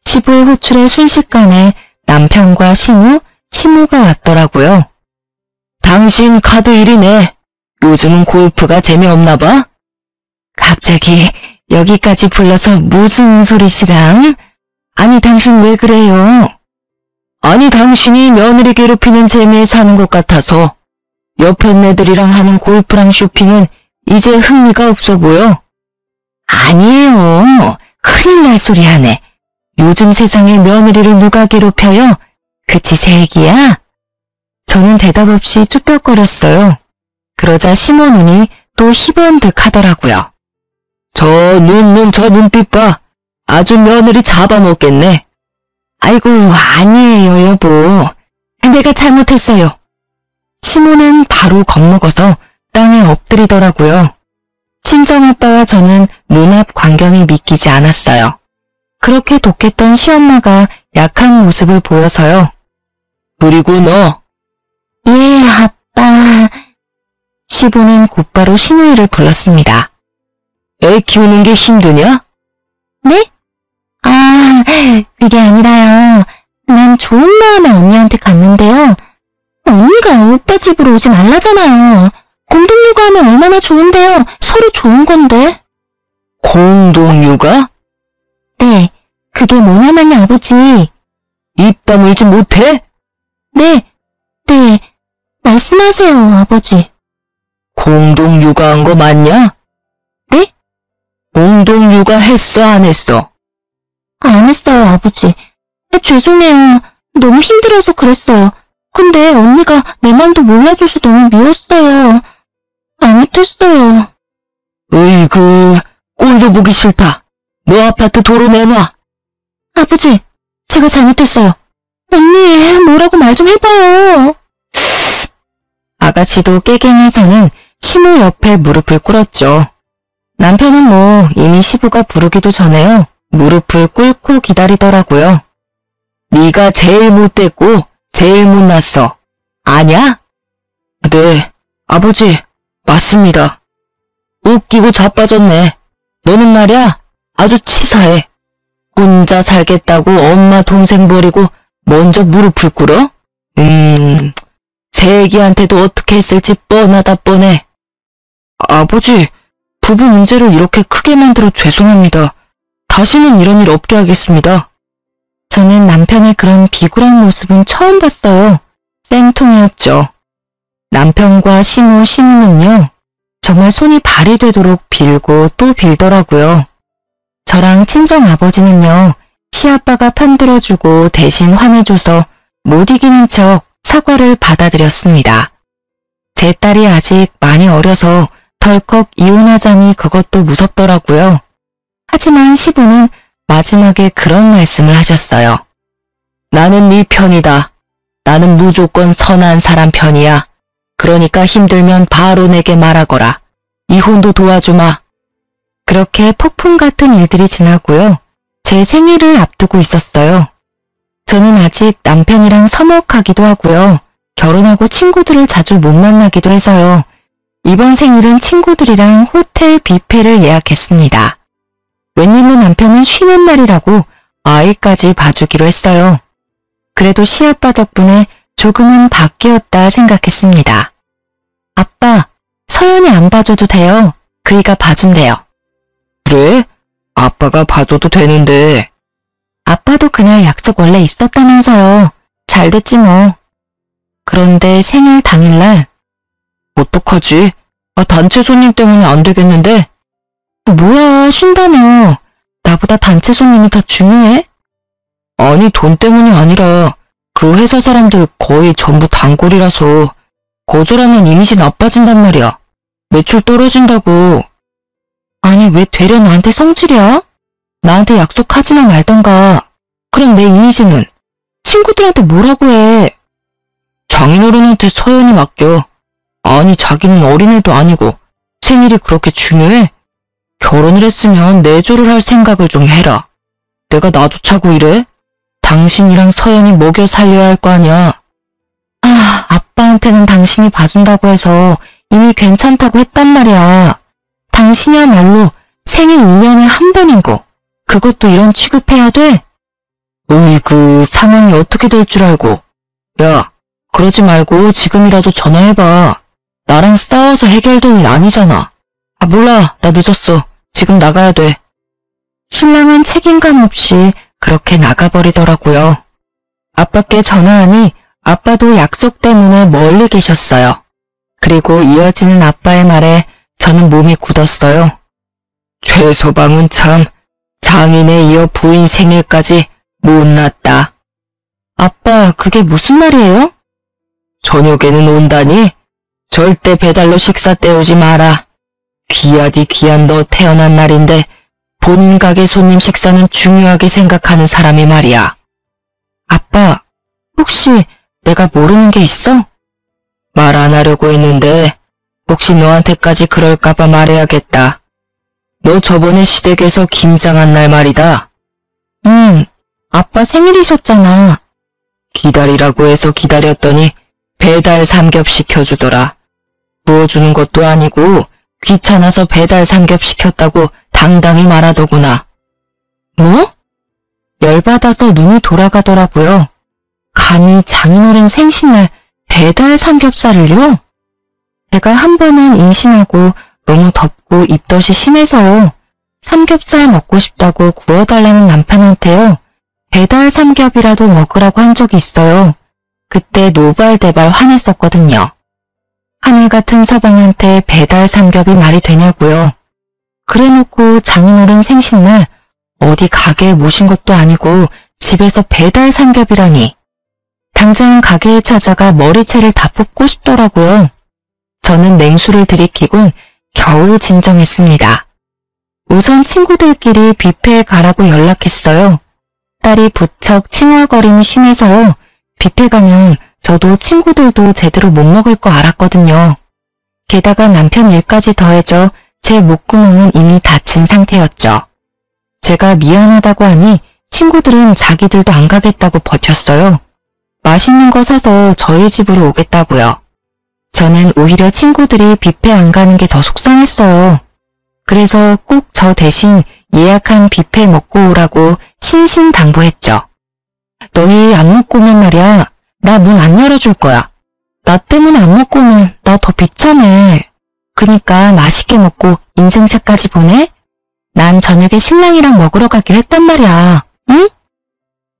시부의 호출에 순식간에 남편과 시누, 시모가 왔더라고요. 당신 카드 일이네. 요즘은 골프가 재미없나 봐? 갑자기 여기까지 불러서 무슨 소리시랑? 아니 당신 왜 그래요? 아니 당신이 며느리 괴롭히는 재미에 사는 것 같아서 옆에 애들이랑 하는 골프랑 쇼핑은 이제 흥미가 없어 보여. 아니에요. 큰일 날 소리 하네. 요즘 세상에 며느리를 누가 괴롭혀요? 그치 새 얘기야? 저는 대답 없이 쭈뼛거렸어요. 그러자 시모 눈이 또 희번득 하더라고요. 저 눈빛 봐. 아주 며느리 잡아먹겠네. 아이고, 아니에요, 여보. 내가 잘못했어요. 시모는 바로 겁먹어서 땅에 엎드리더라고요. 친정아빠와 저는 눈앞 광경이 믿기지 않았어요. 그렇게 독했던 시엄마가 약한 모습을 보여서요. 그리고 너. 예, 아빠. 시부는 곧바로 시누이를 불렀습니다. 애 키우는 게 힘드냐? 네? 아, 그게 아니라요. 난 좋은 마음에 언니한테 갔는데요. 언니가 오빠 집으로 오지 말라잖아요. 공동육아하면 얼마나 좋은데요. 서로 좋은 건데. 공동육아? 네, 그게 뭐냐면요, 아버지. 입 다물지 못해? 네, 말씀하세요, 아버지. 공동육아한 거 맞냐? 네? 공동육아 했어, 안 했어? 안 했어요, 아버지. 죄송해요. 너무 힘들어서 그랬어요. 근데 언니가 내 맘도 몰라줘서 너무 미웠어요. 잘못했어요. 으이구, 꼴도 보기 싫다. 너 아파트 도로 내놔. 아버지, 제가 잘못했어요. 언니, 뭐라고 말 좀 해봐요. 아가씨도 깨갱해서는 시모 옆에 무릎을 꿇었죠. 남편은 뭐 이미 시부가 부르기도 전에요. 무릎을 꿇고 기다리더라고요. 네가 제일 못됐고 제일 못났어. 아냐? 네, 아버지, 맞습니다. 웃기고 자빠졌네. 너는 말이야, 아주 치사해. 혼자 살겠다고 엄마 동생 버리고 먼저 무릎을 꿇어? 제 애기한테도 어떻게 했을지 뻔하다 뻔해. 아버지, 부부 문제를 이렇게 크게 만들어 죄송합니다. 다시는 이런 일 없게 하겠습니다. 저는 남편의 그런 비굴한 모습은 처음 봤어요. 쌤통이었죠. 남편과 시모, 시누는요, 정말 손이 발이 되도록 빌고 또 빌더라고요. 저랑 친정아버지는요, 시아빠가 편들어주고 대신 화내줘서 못 이기는 척 사과를 받아들였습니다. 제 딸이 아직 많이 어려서 덜컥 이혼하자니 그것도 무섭더라고요. 하지만 시부는 마지막에 그런 말씀을 하셨어요. 나는 네 편이다. 나는 무조건 선한 사람 편이야. 그러니까 힘들면 바로 내게 말하거라. 이혼도 도와주마. 그렇게 폭풍 같은 일들이 지나고요. 제 생일을 앞두고 있었어요. 저는 아직 남편이랑 서먹하기도 하고요. 결혼하고 친구들을 자주 못 만나기도 해서요. 이번 생일은 친구들이랑 호텔 뷔페를 예약했습니다. 웬일로 남편은 쉬는 날이라고 아이까지 봐주기로 했어요. 그래도 시아빠 덕분에 조금은 바뀌었다 생각했습니다. 아빠, 서연이 안 봐줘도 돼요. 그이가 봐준대요. 그래? 아빠가 봐줘도 되는데. 아빠도 그날 약속 원래 있었다면서요. 잘 됐지 뭐. 그런데 생일 당일날 어떡하지? 단체 손님 때문에 안 되겠는데? 뭐야, 쉰다며. 나보다 단체 손님이 더 중요해? 아니, 돈 때문이 아니라 그 회사 사람들 거의 전부 단골이라서 거절하면 이미지 나빠진단 말이야. 매출 떨어진다고. 아니, 왜 되려 나한테 성질이야? 나한테 약속하지나 말던가. 그럼 내 이미지는? 친구들한테 뭐라고 해? 장인어른한테 서연이 맡겨. 아니, 자기는 어린애도 아니고 생일이 그렇게 중요해? 결혼을 했으면 내조를 할 생각을 좀 해라. 내가 나조차고 이래? 당신이랑 서연이 먹여 살려야 할 거 아니야. 아빠한테는 당신이 봐준다고 해서 이미 괜찮다고 했단 말이야. 당신이야말로 생일 2년에 한 번인 거. 그것도 이런 취급해야 돼? 으이구, 상황이 어떻게 될 줄 알고. 야, 그러지 말고 지금이라도 전화해봐. 나랑 싸워서 해결될 일 아니잖아. 몰라, 나 늦었어. 지금 나가야 돼. 신랑은 책임감 없이 그렇게 나가버리더라고요. 아빠께 전화하니 아빠도 약속 때문에 멀리 계셨어요. 그리고 이어지는 아빠의 말에 저는 몸이 굳었어요. 최소방은 참 장인에 이어 부인 생일까지 못났다. 아빠, 그게 무슨 말이에요? 저녁에는 온다니? 절대 배달로 식사 때우지 마라. 귀하디 귀한 너 태어난 날인데 본인 가게 손님 식사는 중요하게 생각하는 사람이 말이야. 아빠, 혹시 내가 모르는 게 있어? 말 안 하려고 했는데 혹시 너한테까지 그럴까봐 말해야겠다. 너 저번에 시댁에서 김장한 날 말이다. 아빠 생일이셨잖아. 기다리라고 해서 기다렸더니 배달 삼겹 시켜주더라. 구워주는 것도 아니고 귀찮아서 배달 삼겹 시켰다고 당당히 말하더구나. 뭐? 열받아서 눈이 돌아가더라고요. 감히 장인어른 생신날 배달 삼겹살을요? 제가 한 번은 임신하고 너무 덥고 입덧이 심해서요. 삼겹살 먹고 싶다고 구워달라는 남편한테요. 배달 삼겹이라도 먹으라고 한 적이 있어요. 그때 노발대발 화냈었거든요. 하늘 같은 서방한테 배달 삼겹이 말이 되냐고요. 그래놓고 장인어른 생신날 어디 가게에 모신 것도 아니고 집에서 배달 삼겹이라니. 당장 가게에 찾아가 머리채를 다 뽑고 싶더라고요. 저는 냉수를 들이키곤 겨우 진정했습니다. 우선 친구들끼리 뷔페에 가라고 연락했어요. 딸이 부쩍 칭얼거림이 심해서요. 뷔페 가면 저도 친구들도 제대로 못 먹을 거 알았거든요. 게다가 남편 일까지 더해져 제 목구멍은 이미 다친 상태였죠. 제가 미안하다고 하니 친구들은 자기들도 안 가겠다고 버텼어요. 맛있는 거 사서 저희 집으로 오겠다고요. 저는 오히려 친구들이 뷔페 안 가는 게 더 속상했어요. 그래서 꼭 저 대신 예약한 뷔페 먹고 오라고 신신당부했죠. 너희 안 먹고 오면 말이야, 나 문 안 열어줄 거야. 나 때문에 안 먹고 오면 나 더 비참해. 그니까 맛있게 먹고 인증샷까지 보내? 난 저녁에 신랑이랑 먹으러 가기로 했단 말이야. 응?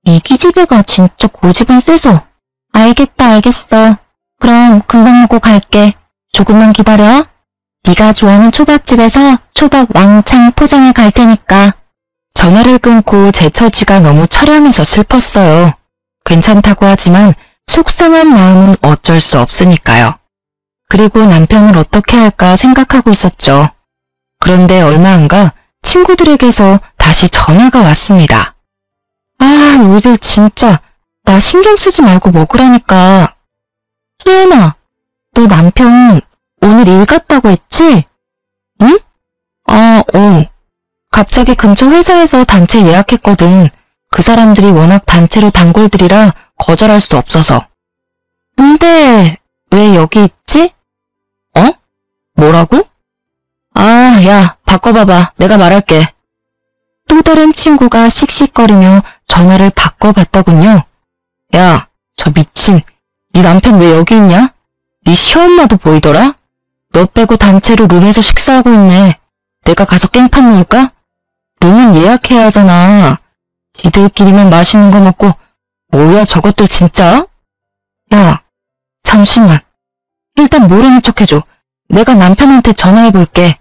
이 기집애가 진짜 고집은 세서. 알겠어. 그럼 금방 먹고 갈게. 조금만 기다려. 네가 좋아하는 초밥집에서 초밥 왕창 포장해 갈 테니까. 전화를 끊고 제 처지가 너무 처량해서 슬펐어요. 괜찮다고 하지만 속상한 마음은 어쩔 수 없으니까요. 그리고 남편을 어떻게 할까 생각하고 있었죠. 그런데 얼마 안 가 친구들에게서 다시 전화가 왔습니다. 아, 너희들 진짜 나 신경 쓰지 말고 먹으라니까. 소연아, 너 남편 오늘 일 갔다고 했지? 응? 갑자기 근처 회사에서 단체 예약했거든. 그 사람들이 워낙 단체로 단골들이라 거절할 수 없어서. 근데 왜 여기 있지? 어? 뭐라고? 아, 야, 바꿔봐봐. 내가 말할게. 또 다른 친구가 씩씩거리며 전화를 바꿔봤더군요. 야, 저 미친. 네 남편 왜 여기 있냐? 네 시엄마도 보이더라? 너 빼고 단체로 룸에서 식사하고 있네. 내가 가서 깽판 놓을까? 룸은 예약해야 하잖아. 지들끼리만 맛있는 거 먹고 뭐야 저것들 진짜? 야, 잠시만. 일단 모르는 척 해줘. 내가 남편한테 전화해볼게.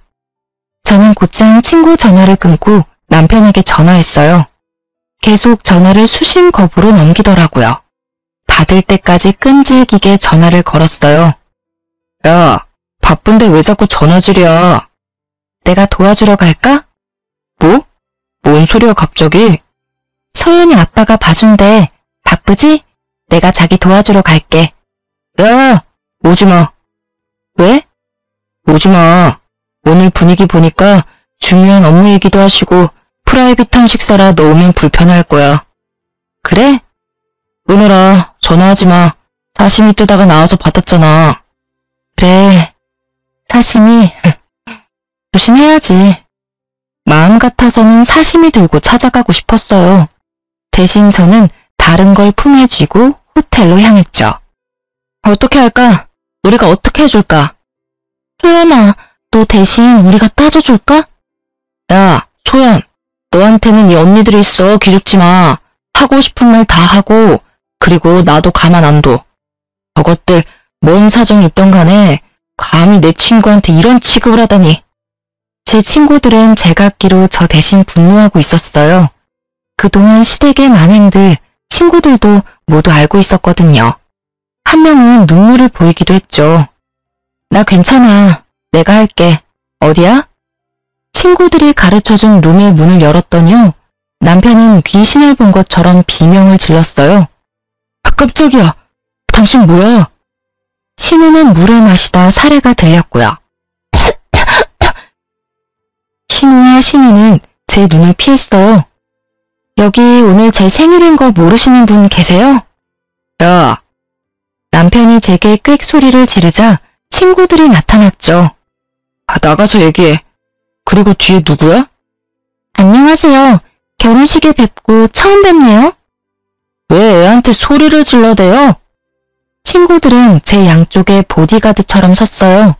저는 곧장 친구 전화를 끊고 남편에게 전화했어요. 계속 전화를 수신 거부로 넘기더라고요. 받을 때까지 끈질기게 전화를 걸었어요. 야, 바쁜데 왜 자꾸 전화질이야? 내가 도와주러 갈까? 뭐? 뭔 소리야 갑자기? 서연이 아빠가 봐준대. 바쁘지? 내가 자기 도와주러 갈게. 야, 오지마. 왜? 오지마. 오늘 분위기 보니까 중요한 업무 얘기도 하시고 프라이빗한 식사라 너 오면 불편할 거야. 그래? 은호라, 전화하지마. 사시미 뜨다가 나와서 받았잖아. 그래, 사시미 조심해야지. 마음 같아서는 사시미 들고 찾아가고 싶었어요. 대신 저는 다른 걸 품에 쥐고 호텔로 향했죠. 어떻게 할까? 우리가 어떻게 해줄까? 소연아, 너 대신 우리가 따져줄까? 야, 소연, 너한테는 이 언니들이 있어. 기죽지 마. 하고 싶은 말 다 하고, 그리고 나도 가만 안 둬. 저것들 뭔 사정이 있던 간에 감히 내 친구한테 이런 취급을 하다니. 제 친구들은 제각기로 저 대신 분노하고 있었어요. 그동안 시댁의 만행들 친구들도 모두 알고 있었거든요. 한 명은 눈물을 보이기도 했죠. 나 괜찮아. 내가 할게. 어디야? 친구들이 가르쳐준 룸의 문을 열었더니 남편은 귀신을 본 것처럼 비명을 질렀어요. 아, 깜짝이야. 당신 뭐야? 신우는 물을 마시다 사례가 들렸고요. 신우와 신우는 제 눈을 피했어요. 여기 오늘 제 생일인 거 모르시는 분 계세요? 야! 남편이 제게 꽥 소리를 지르자 친구들이 나타났죠. 아, 나가서 얘기해. 그리고 뒤에 누구야? 안녕하세요. 결혼식에 뵙고 처음 뵙네요. 왜 애한테 소리를 질러대요? 친구들은 제 양쪽에 보디가드처럼 섰어요.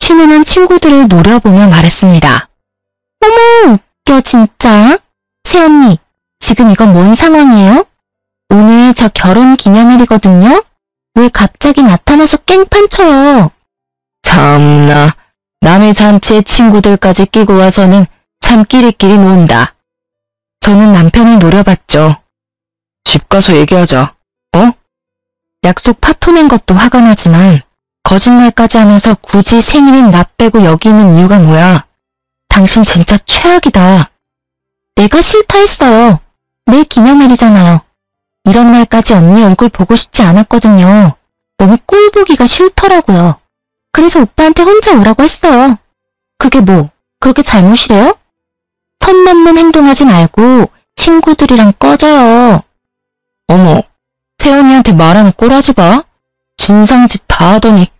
신우는 친구들을 노려보며 말했습니다. 어머, 웃겨 진짜. 새언니, 지금 이건 뭔 상황이에요? 오늘 저 결혼 기념일이거든요? 왜 갑자기 나타나서 깽판 쳐요? 참나, 남의 잔치에 친구들까지 끼고 와서는 참 끼리끼리 논다. 저는 남편을 노려봤죠. 집 가서 얘기하자. 어? 약속 파토낸 것도 화가 나지만 거짓말까지 하면서 굳이 생일인 나 빼고 여기 있는 이유가 뭐야? 당신 진짜 최악이다. 내가 싫다 했어요. 내 기념일이잖아요. 이런 날까지 언니 얼굴 보고 싶지 않았거든요. 너무 꼴 보기가 싫더라고요. 그래서 오빠한테 혼자 오라고 했어요. 그게 뭐, 그렇게 잘못이래요? 선 넘는 행동하지 말고 친구들이랑 꺼져요. 어머, 태연이한테 말하는 꼴하지 마. 진상짓 다 하더니.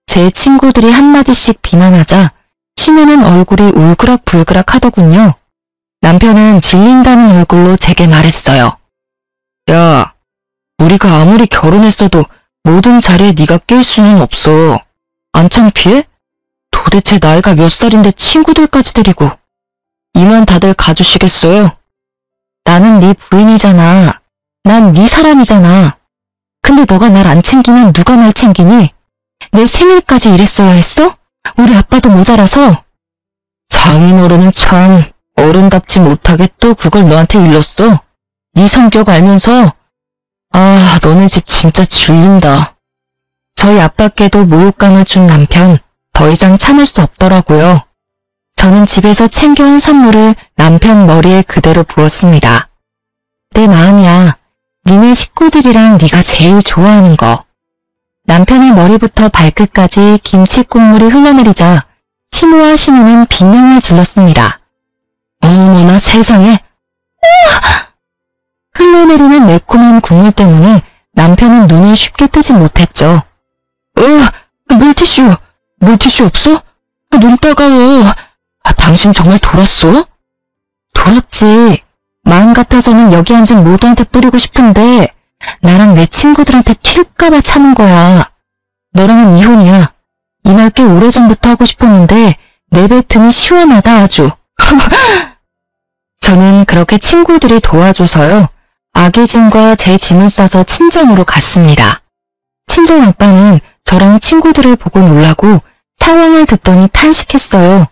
제 친구들이 한마디씩 비난하자 신우는 얼굴이 울그락불그락 하더군요. 남편은 질린다는 얼굴로 제게 말했어요. 야, 우리가 아무리 결혼했어도 모든 자리에 네가 낄 수는 없어. 안 창피해? 도대체 나이가 몇 살인데 친구들까지 데리고. 이만 다들 가주시겠어요? 나는 네 부인이잖아. 난 네 사람이잖아. 근데 너가 날 안 챙기면 누가 날 챙기니? 내 생일까지 이랬어야 했어? 우리 아빠도 모자라서. 장인어른은 참 어른답지 못하게 또 그걸 너한테 일렀어. 네 성격 알면서. 아, 너네 집 진짜 질린다. 저희 아빠께도 모욕감을 준 남편, 더 이상 참을 수 없더라고요. 저는 집에서 챙겨온 선물을 남편 머리에 그대로 부었습니다. 내 마음이야. 니네 식구들이랑 네가 제일 좋아하는 거. 남편의 머리부터 발끝까지 김치 국물이 흘러내리자 신우와 신우는 비명을 질렀습니다. 어머나 세상에. 흘러내리는 매콤한 국물 때문에 남편은 눈을 쉽게 뜨지 못했죠. 물티슈 없어? 눈 따가워. 당신 정말 돌았어? 돌았지. 마음 같아서는 여기 앉은 모두한테 뿌리고 싶은데 나랑 내 친구들한테 튈까봐 참은 거야. 너랑은 이혼이야. 이 말 꽤 오래전부터 하고 싶었는데 내뱉으니 시원하다 아주. 저는 그렇게 친구들이 도와줘서요. 아기 짐과 제 짐을 싸서 친정으로 갔습니다. 친정 아빠는 저랑 친구들을 보고 놀라고 상황을 듣더니 탄식했어요.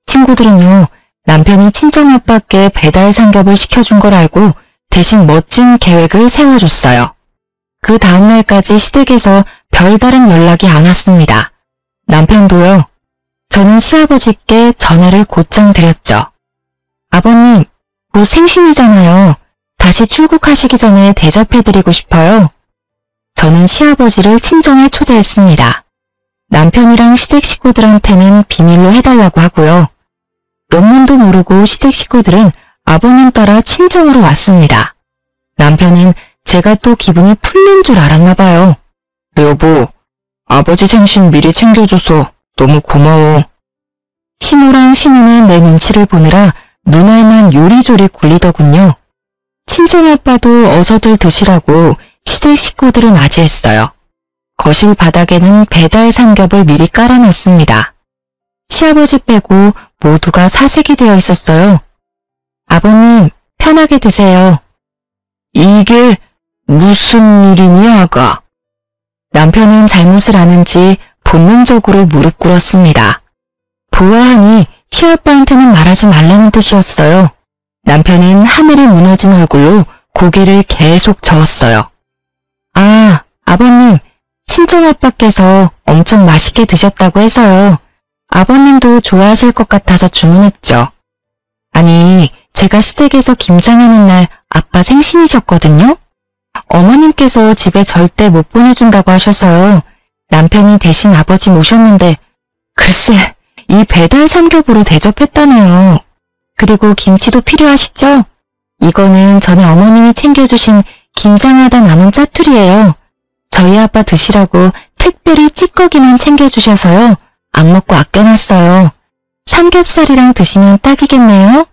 친구들은요, 남편이 친정 아빠께 배달 삼겹을 시켜준 걸 알고 대신 멋진 계획을 세워줬어요. 그 다음날까지 시댁에서 별다른 연락이 안 왔습니다. 남편도요. 저는 시아버지께 전화를 곧장 드렸죠. 아버님, 곧 생신이잖아요. 다시 출국하시기 전에 대접해드리고 싶어요. 저는 시아버지를 친정에 초대했습니다. 남편이랑 시댁 식구들한테는 비밀로 해달라고 하고요. 명문도 모르고 시댁 식구들은 아버님 따라 친정으로 왔습니다. 남편은 제가 또 기분이 풀린 줄 알았나 봐요. 여보, 아버지 생신 미리 챙겨줘서 너무 고마워. 신우랑 신우는 내 눈치를 보느라 눈알만 요리조리 굴리더군요. 친정아빠도 어서들 드시라고 시댁 식구들을 맞이했어요. 거실 바닥에는 배달 삼겹을 미리 깔아놨습니다. 시아버지 빼고 모두가 사색이 되어 있었어요. 아버님, 편하게 드세요. 이게 무슨 일이니, 아가? 남편은 잘못을 아는지 본능적으로 무릎 꿇었습니다. 보아하니 시아빠한테는 말하지 말라는 뜻이었어요. 남편은 하늘이 무너진 얼굴로 고개를 계속 저었어요. 아, 아버님, 친정아빠께서 엄청 맛있게 드셨다고 해서요. 아버님도 좋아하실 것 같아서 주문했죠. 아니, 제가 시댁에서 김장하는 날 아빠 생신이셨거든요? 어머님께서 집에 절대 못 보내준다고 하셔서요. 남편이 대신 아버지 모셨는데 글쎄, 이 배달 삼겹으로 대접했다네요. 그리고 김치도 필요하시죠? 이거는 전에 어머님이 챙겨주신 김장하다 남은 짜투리예요. 저희 아빠 드시라고 특별히 찌꺼기만 챙겨주셔서요. 안 먹고 아껴놨어요. 삼겹살이랑 드시면 딱이겠네요.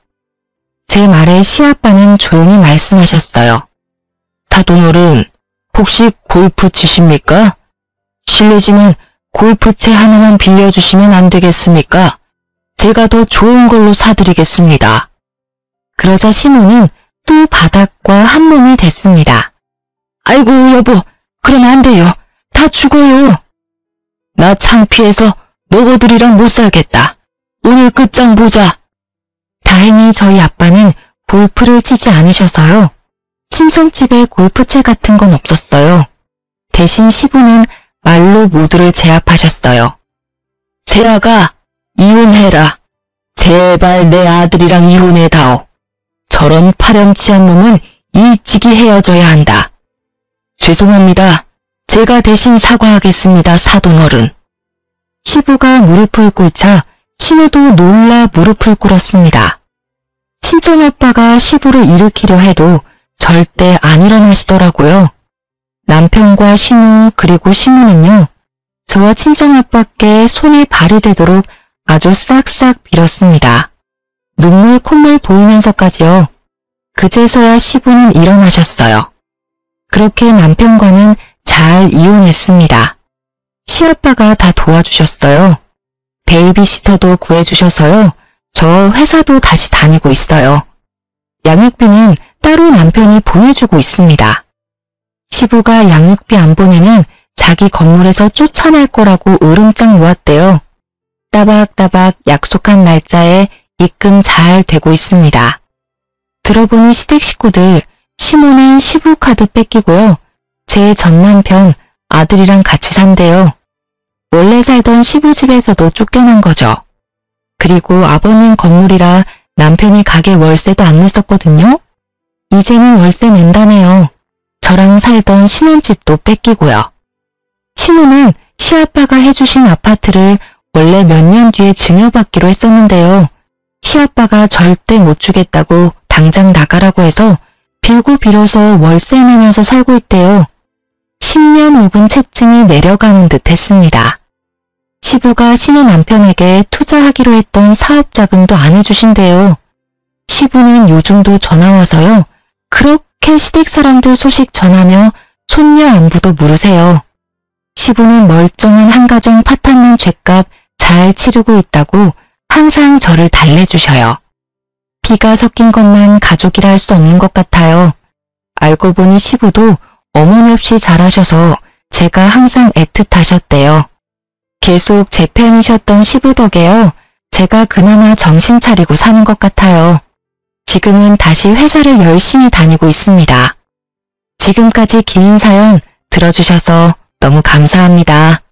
제 말에 시아빠는 조용히 말씀하셨어요. 사돈어른, 혹시 골프 치십니까? 실례지만 골프채 하나만 빌려주시면 안 되겠습니까? 제가 더 좋은 걸로 사드리겠습니다. 그러자 시모는 또 바닥과 한 몸이 됐습니다. 아이고 여보, 그러면 안 돼요. 다 죽어요. 나 창피해서 너희들이랑 못 살겠다. 오늘 끝장 보자. 다행히 저희 아빠는 골프를 치지 않으셔서요. 친정집에 골프채 같은 건 없었어요. 대신 시부는 말로 모두를 제압하셨어요. 세아가 이혼해라. 제발 내 아들이랑 이혼해다오. 저런 파렴치한 놈은 일찍이 헤어져야 한다. 죄송합니다. 제가 대신 사과하겠습니다, 사돈어른. 시부가 무릎을 꿇자 신우도 놀라 무릎을 꿇었습니다. 친정아빠가 시부를 일으키려 해도 절대 안 일어나시더라고요. 남편과 신우 그리고 시무는요. 저와 친정아빠께 손이 발이 되도록 아주 싹싹 빌었습니다. 눈물 콧물 보이면서까지요. 그제서야 시부는 일어나셨어요. 그렇게 남편과는 잘 이혼했습니다. 시아빠가 다 도와주셨어요. 베이비시터도 구해주셔서요. 저 회사도 다시 다니고 있어요. 양육비는 따로 남편이 보내주고 있습니다. 시부가 양육비 안 보내면 자기 건물에서 쫓아낼 거라고 으름장 놓았대요. 따박따박 약속한 날짜에 입금 잘 되고 있습니다. 들어보니 시댁 식구들, 시모는 시부 카드 뺏기고요. 제 전남편 아들이랑 같이 산대요. 원래 살던 시부 집에서도 쫓겨난 거죠. 그리고 아버님 건물이라 남편이 가게 월세도 안 냈었거든요. 이제는 월세 낸다네요. 저랑 살던 신혼집도 뺏기고요. 신우는 시아빠가 해주신 아파트를 원래 몇 년 뒤에 증여받기로 했었는데요. 시아빠가 절대 못 주겠다고 당장 나가라고 해서 빌고 빌어서 월세 내면서 살고 있대요. 10년 묵은 채증이 내려가는 듯 했습니다. 시부가 신우 남편에게 투자하기로 했던 사업 자금도 안 해주신대요. 시부는 요즘도 전화와서요. 그렇게 시댁 사람들 소식 전하며 손녀 안부도 물으세요. 시부는 멀쩡한 한가정 파탄난 죗값 잘 치르고 있다고 항상 저를 달래주셔요. 피가 섞인 것만 가족이라 할 수 없는 것 같아요. 알고 보니 시부도 어머니 없이 자라셔서 제가 항상 애틋하셨대요. 계속 제 편이셨던 시부 덕에요. 제가 그나마 정신 차리고 사는 것 같아요. 지금은 다시 회사를 열심히 다니고 있습니다. 지금까지 긴 사연 들어주셔서 너무 감사합니다.